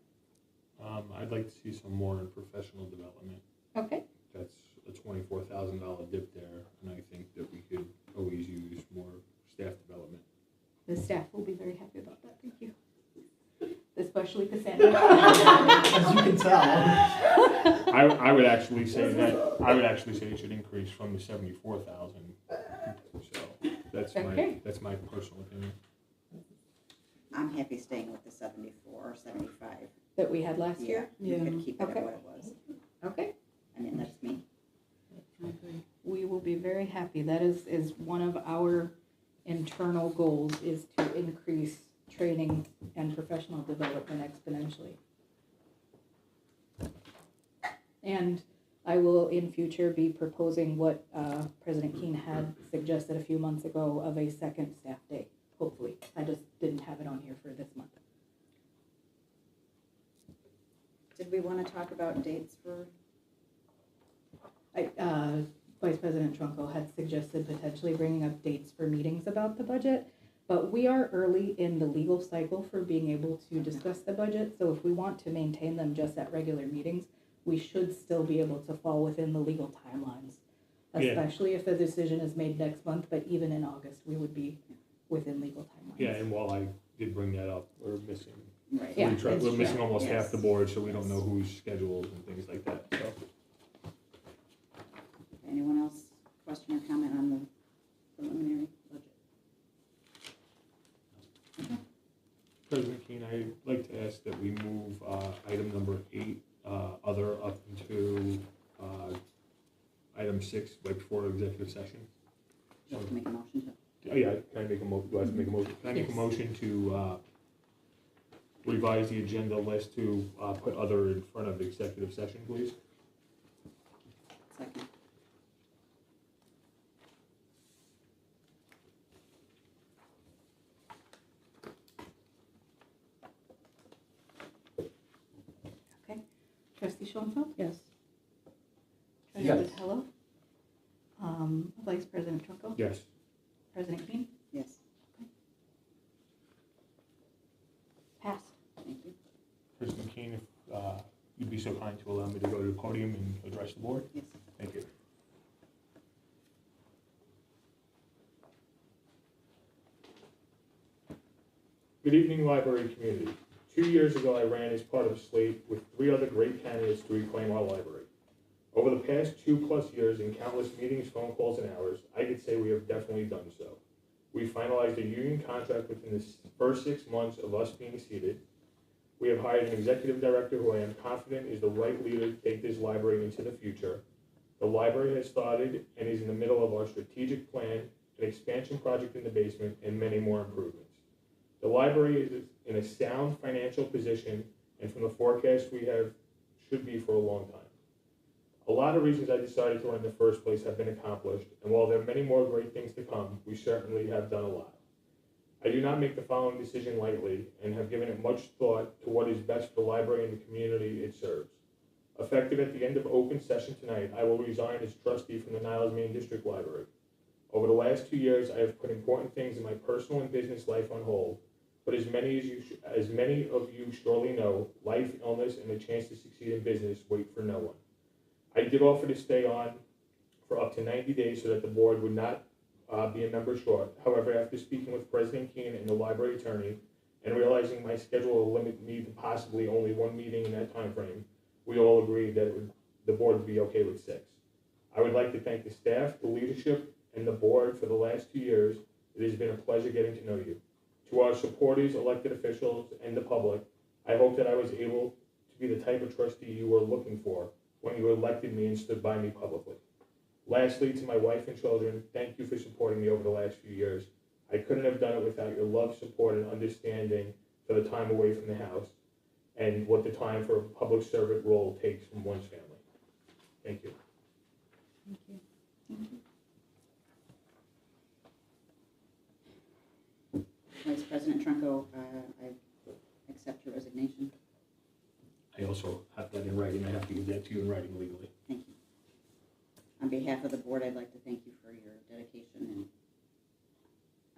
I'd like to see some more in professional development.
okay.
That's a $24,000 dip there, and I think that we could always use more staff development.
The staff will be very happy about that, thank you. Especially Cassandra.
As you can tell.
I would actually say it should increase from the 74,000. So
Okay.
that's my personal opinion.
I'm happy staying with the 74 or 75.
that we had last
Yeah,
year?
you could keep it
Okay.
at what it was.
Okay.
I mean, that's me.
I agree.
We will be very happy. That is one of our internal goals, is to increase training and professional development exponentially. And I will in future be proposing what President Keene had suggested a few months ago of a second staff day, hopefully. I just didn't have it on here for this month.
Did we want to talk about dates for,
Vice President Trunkel had suggested potentially bringing up dates for meetings about the budget, but we are early in the legal cycle for being able to discuss the budget, so if we want to maintain them just at regular meetings, we should still be able to fall within the legal timelines.
Yeah.
Especially if the decision is made next month, but even in August, we would be within legal timelines.
Yeah, and while I did bring that up, we're missing,
right?
Yeah,
we're missing almost half the
Yes.
board, so we don't know who's scheduled and things like that, so.
Anyone else question or comment on the preliminary budget?
President Keene, I'd like to ask that we move item number 8, other, up into item 6, right before executive session.
You have to make a motion to,
Oh, yeah, can I make a do I have to make a motion? Can I make a
Yes.
motion to revise the agenda list to put other in front of executive session, please?
second.
Trustee Schoenfeld?
Yes.
Trustee
Yes.
Vitello? Vice President Trunkel?
Yes.
President Keene?
Yes,
Pass.
thank you.
President Keene, if you'd be so kind to allow me to go to the podium and address the board?
Yes.
Thank you. Good evening, library community. 2 years ago, I ran as part of a slate with 3 other great candidates to reclaim our library. Over the past 2+ years, in countless meetings, phone calls, and hours, I could say we have definitely done so. We finalized a union contract within the first 6 months of us being seated. We have hired an executive director who I am confident is the right leader to take this library into the future. The library has started and is in the middle of our strategic plan, an expansion project in the basement, and many more improvements. The library is in a sound financial position, and from the forecast we have, should be for a long time. A lot of reasons I decided to run in the first place have been accomplished, and while there are many more great things to come, we certainly have done a lot. I do not make the following decision lightly, and have given it much thought to what is best for the library and the community it serves. Effective at the end of open session tonight, I will resign as trustee from the Niles Main District Library. Over the last 2 years, I have put important things in my personal and business life on hold, but as many of you surely know, life, illness, and the chance to succeed in business wait for no one. I did offer to stay on for up to 90 days so that the board would not be a member short. However, after speaking with President Keene and the library attorney, and realizing my schedule will limit me to possibly only 1 meeting in that time frame, we all agreed that the board would be okay with 6. I would like to thank the staff, the leadership, and the board for the last 2 years. It has been a pleasure getting to know you. To our supporters, elected officials, and the public, I hope that I was able to be the type of trustee you were looking for when you elected me and stood by me publicly. Lastly, to my wife and children, thank you for supporting me over the last few years. I couldn't have done it without your love, support, and understanding for the time away from the house and what the time for a public servant role takes from one's family. Thank you.
Thank you.
Vice President Trunko, I accept your resignation.
I also have that in writing. I have to give that to you in writing legally.
Thank you. On behalf of the board, I'd like to thank you for your dedication and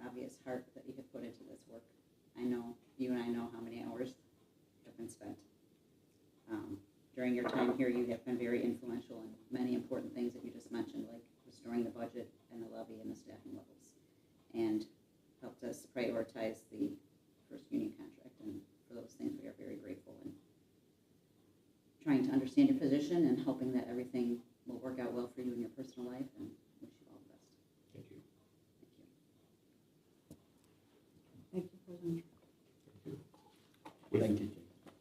obvious heart that you have put into this work. I know, you and I know how many hours have been spent. During your time here, you have been very influential in many important things that you just mentioned, like restoring the budget and the levy and the staffing levels, and helped us prioritize the first union contract. And for those things, we are very grateful, and trying to understand your position and hoping that everything will work out well for you in your personal life, and wish you all the best.
Thank you.
Thank you.
Thank you, President.
With,
Thank you.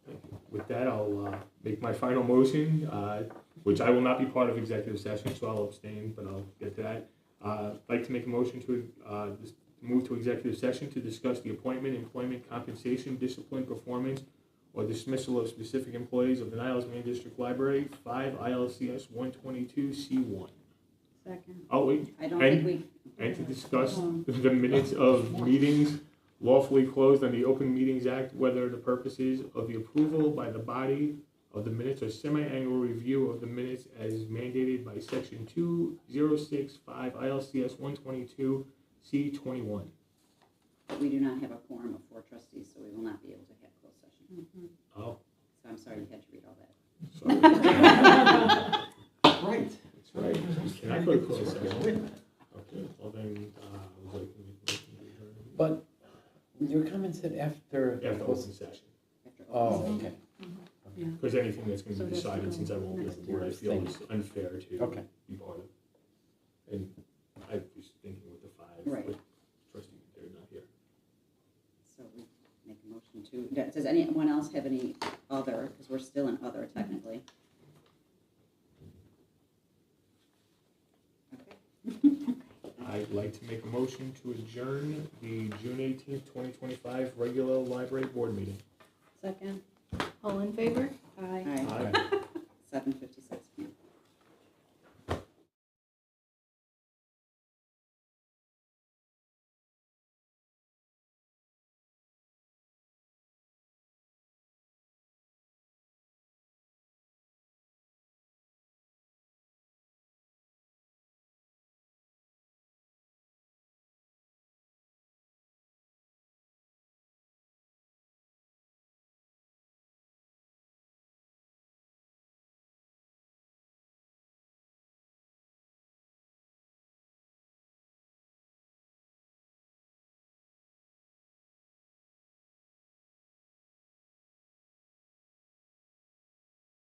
Thank you. With that, I'll make my final motion, which I will not be part of executive session, so I'll abstain, but I'll get to that. I'd like to make a motion to move to executive session to discuss the appointment, employment, compensation, discipline, performance, or dismissal of specific employees of the Niles Main District Library, 5 ILCS 122C1.
Second.
Oh, wait,
I don't think we.
and to discuss the minutes of meetings lawfully closed on the Open Meetings Act, whether the purposes of the approval by the body of the minutes or semi-annual review of the minutes as mandated by section 2065 ILCS 122C21.
We do not have a quorum of 4 trustees, so we will not be able to have closed session.
Oh,
So I'm sorry you had to read all that.
sorry.
Right.
That's right. Can I go to closed session? Okay, well then, would you like to make a motion to adjourn?
But your comment said after.
After open session.
After
Oh,
open session.
okay.
Because anything that's going
So
to be
that's
decided,
the
since I won't be on
next
the board, I
year's
feel
thing.
it's unfair to
Okay.
be part of. And I was thinking with the 5,
Right.
but trustee, they're not here.
So we make a motion to, does anyone else have any other, because we're still in other technically. Okay.
I'd like to make a motion to adjourn the June 18th, 2025 regular library board meeting.
Second.
All in favor?
Aye.
Aye.
Aye.